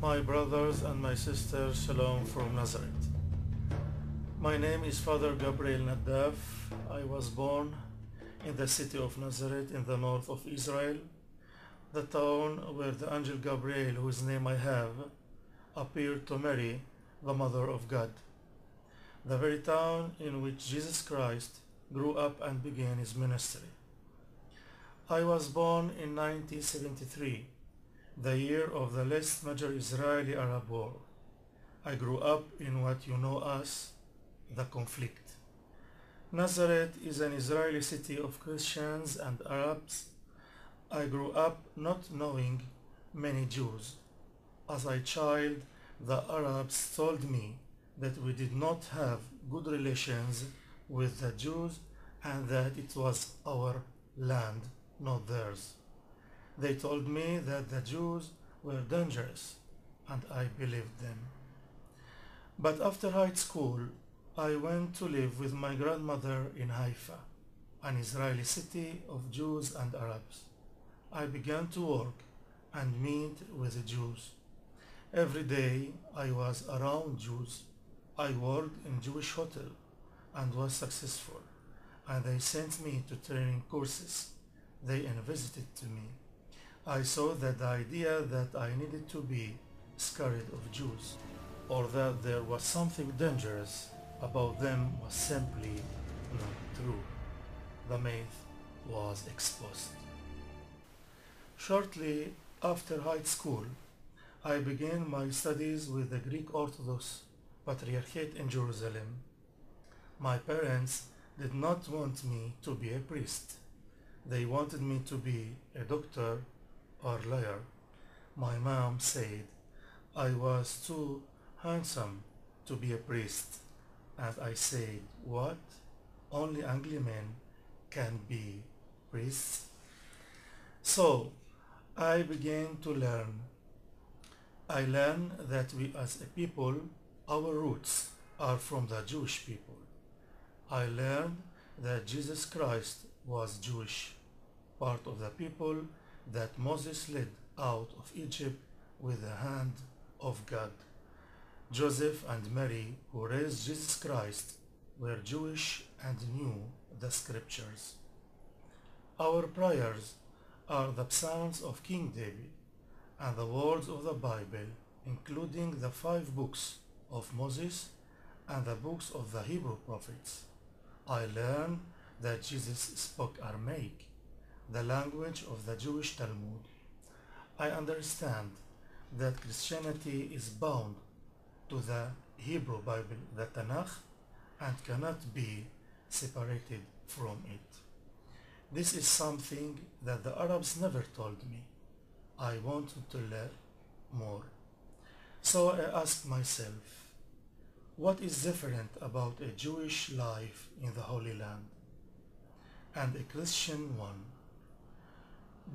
My brothers and my sisters, Shalom from Nazareth. My name is Father Gabriel Naddaf. I was born in the city of Nazareth in the north of Israel, the town where the angel Gabriel, whose name I have, appeared to Mary, the Mother of God. The very town in which Jesus Christ grew up and began his ministry. I was born in 1973, the year of the last major Israeli-Arab war. I grew up in what you know as the conflict. Nazareth is an Israeli city of Christians and Arabs. I grew up not knowing many Jews. As a child, the Arabs told me that we did not have good relations with the Jews and that it was our land, not theirs. They told me that the Jews were dangerous, and I believed them. But after high school, I went to live with my grandmother in Haifa, an Israeli city of Jews and Arabs. I began to work and meet with the Jews. Every day I was around Jews. I worked in Jewish hotel and was successful, and they sent me to training courses. They visited to me. I saw that the idea that I needed to be scared of Jews or that there was something dangerous about them was simply not true. The myth was exposed. Shortly after high school, I began my studies with the Greek Orthodox Patriarchate in Jerusalem. My parents did not want me to be a priest. They wanted me to be a doctor or lawyer. My mom said I was too handsome to be a priest, and I said, what? Only Anglo men can be priests? So I began to learn. I learned that we as a people, our roots are from the Jewish people. I learned that Jesus Christ was Jewish, part of the people that Moses led out of Egypt with the hand of God. Joseph and Mary, who raised Jesus Christ, were Jewish and knew the scriptures. Our prayers are the psalms of King David and the words of the Bible, including the 5 books of Moses and the books of the Hebrew prophets. I learned that Jesus spoke Aramaic, the language of the Jewish Talmud. I understand that Christianity is bound to the Hebrew Bible, the Tanakh, and cannot be separated from it. This is something that the Arabs never told me. I wanted to learn more. So I asked myself, what is different about a Jewish life in the Holy Land and a Christian one?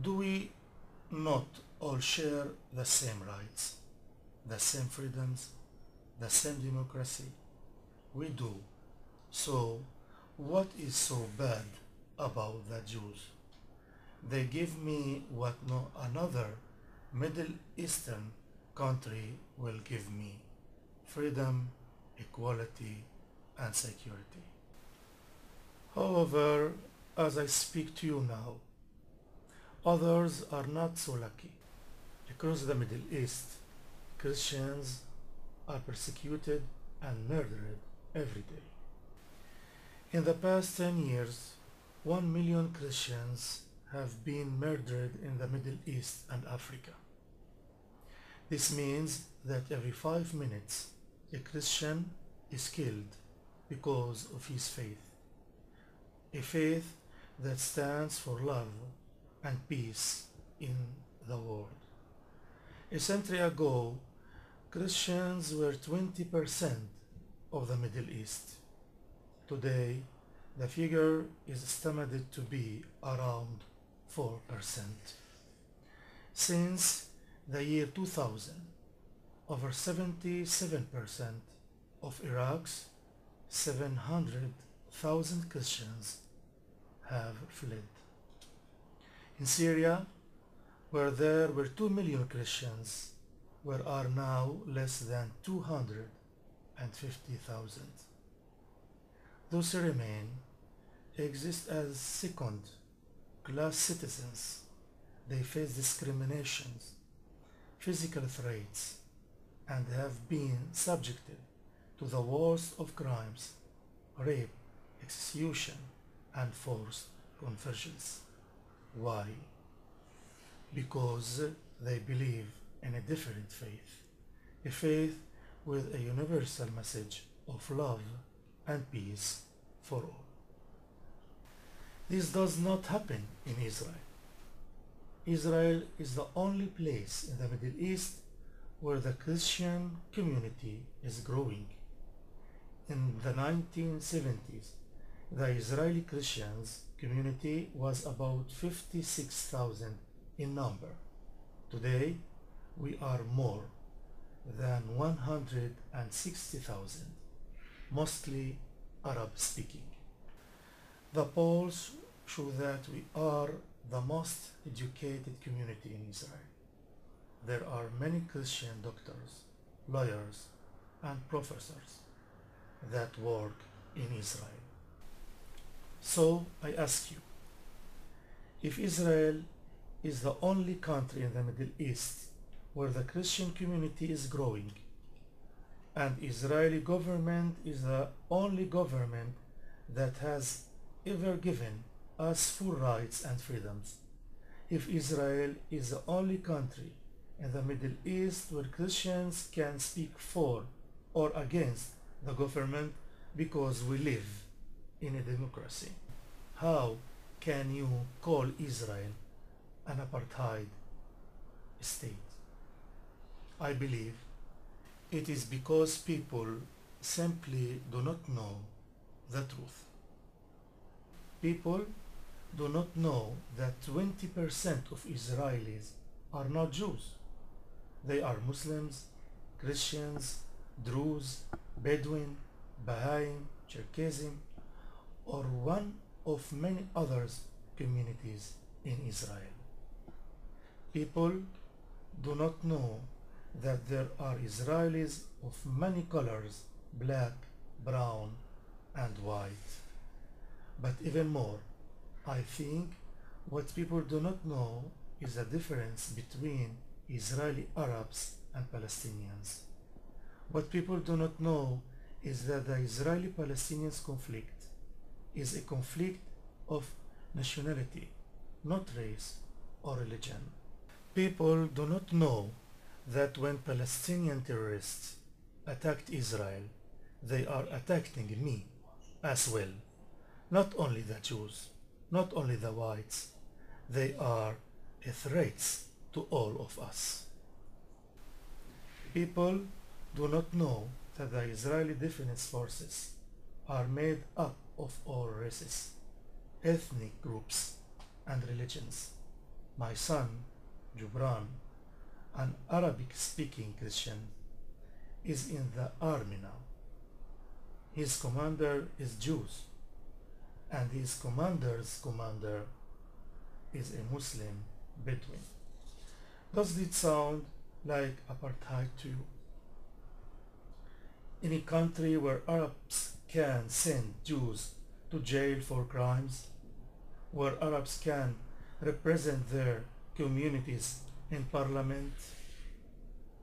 Do we not all share the same rights, the same freedoms, the same democracy? We do. So what is so bad about the Jews? They give me what no another Middle Eastern country will give me: freedom, equality, and security. However, as I speak to you now, others are not so lucky. Across the Middle East, Christians are persecuted and murdered every day. In the past 10 years, 1 million Christians have been murdered in the Middle East and Africa. This means that every 5 minutes, a Christian is killed because of his faith, a faith that stands for love and peace in the world. A century ago, Christians were 20% of the Middle East. Today, the figure is estimated to be around 4%. Since the year 2000, over 77% of Iraq's 700,000 Christians have fled. In Syria, where there were 2 million Christians, where are now less than 250,000. Those who remain exist as second-class citizens. They face discriminations, physical threats, and have been subjected to the worst of crimes, rape, execution, and forced conversions. Why? Because they believe in a different faith, a faith with a universal message of love and peace for all. This does not happen in Israel. Israel is the only place in the Middle East where the Christian community is growing. In the 1970s, the Israeli Christians community was about 56,000 in number. Today, we are more than 160,000, mostly Arab-speaking. The polls show that we are the most educated community in Israel. There are many Christian doctors, lawyers, and professors that work in Israel. So I ask you, if Israel is the only country in the Middle East where the Christian community is growing, and Israeli government is the only government that has ever given us full rights and freedoms, if Israel is the only country in the Middle East where Christians can speak for or against the government because we live in a democracy, how can you call Israel an apartheid state? I believe it is because people simply do not know the truth. People do not know that 20% of Israelis are not Jews. They are Muslims, Christians, Druze, Bedouin, Baha'im, Cherkessim, or one of many other communities in Israel. People do not know that there are Israelis of many colors, black, brown, and white. But even more, I think what people do not know is the difference between Israeli Arabs and Palestinians. What people do not know is that the Israeli-Palestinian conflict is a conflict of nationality, not race or religion. People do not know that when Palestinian terrorists attacked Israel, they are attacking me as well. Not only the Jews, not only the whites, they are a threat to all of us. People do not know that the Israeli Defense Forces are made up of all races, ethnic groups, and religions. My son, Jubran, an Arabic-speaking Christian, is in the army now. His commander is Jews, and his commander's commander is a Muslim Bedouin. Does it sound like apartheid to you? In a country where Arabs can send Jews to jail for crimes, where Arabs can represent their communities in parliament,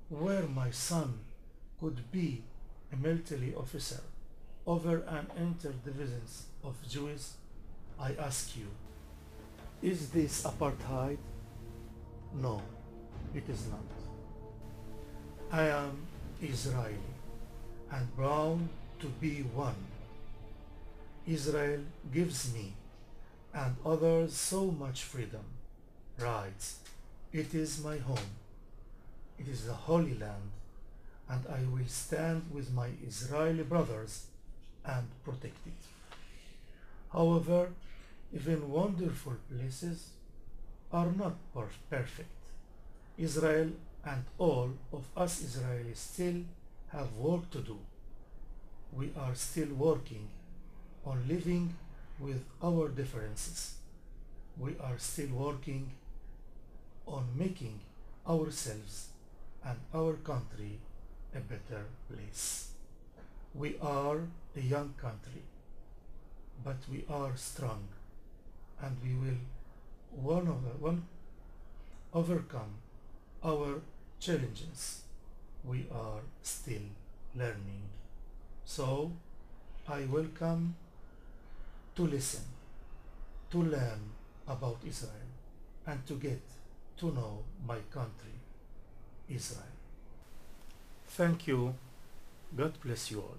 where my son could be a military officer over an interdivisions of Jews, I ask you, is this apartheid? No, it is not. I am Israeli and proud to be one. Israel gives me and others so much freedom, rights. It is my home. It is the Holy Land, and I will stand with my Israeli brothers and protect it. However, even wonderful places are not perfect. Israel and all of us Israelis still have work to do. We are still working on living with our differences. We are still working on making ourselves and our country a better place. We are a young country, but we are strong, and we will one overcome our challenges. We are still learning. So I welcome to listen, to learn about Israel, and to get to know my country, Israel. Thank you. God bless you all.